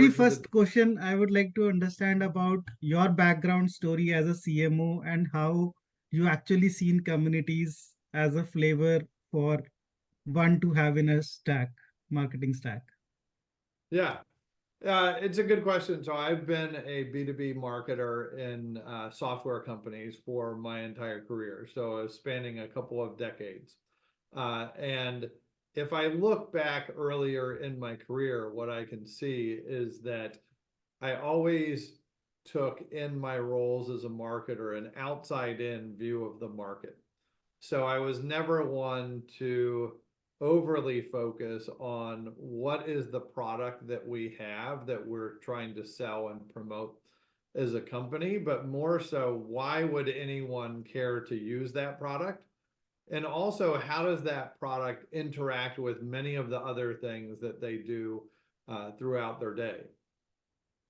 Very Versus the first question I would like to understand about your background story as a CMO and how you actually seen communities as a flavor for one to have in a stack, marketing stack. yeah. It's a good question. So I've been a B2B marketer in software companies for my entire career, so spanning a couple of decades. And if I look back earlier in my career, what I can see is that I always took in my roles as a marketer an outside in view of the market. So I was never one to overly focus on what is the product that we have that we're trying to sell and promote as a company, but more so, why would anyone care to use that product? And also, how does that product interact with many of the other things that they do throughout their day?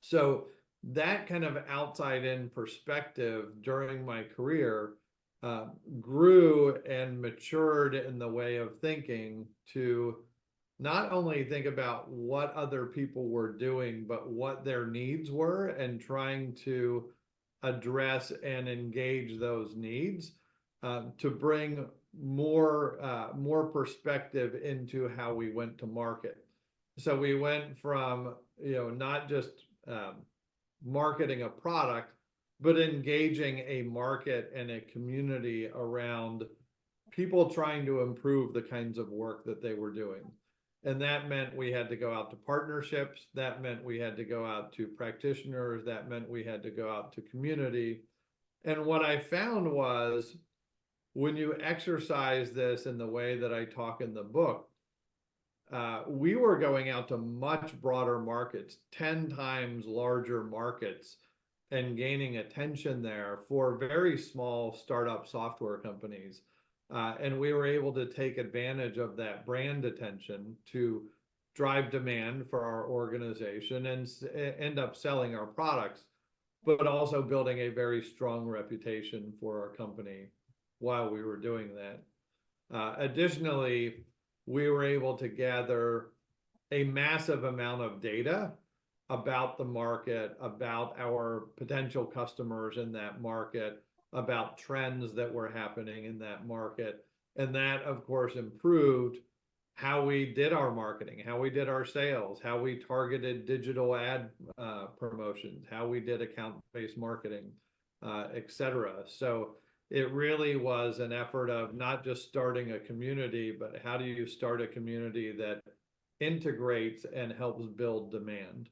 So that kind of outside in perspective during my career uh, grew and matured in the way of thinking to not only think about what other people were doing, but what their needs were and trying to address and engage those needs to bring more perspective into how we went to market. So we went from not just um, marketing a product, but engaging a market and a community around people trying to improve the kinds of work that they were doing. And that meant we had to go out to partnerships. That meant we had to go out to practitioners. That meant we had to go out to community. And what I found was when you exercise this in the way that I talk in the book, we were going out to much broader markets, 10 times larger markets, and gaining attention there for very small startup software companies. And we were able to take advantage of that brand attention to drive demand for our organization and end up selling our products, but also building a very strong reputation for our company while we were doing that. Additionally, we were able to gather a massive amount of data about the market, about our potential customers in that market, about trends that were happening in that market. And that, of course, improved how we did our marketing, how we did our sales, how we targeted digital ad promotions, how we did account-based marketing, et cetera. So it really was an effort of not just starting a community, but how do you start a community that integrates and helps build demand?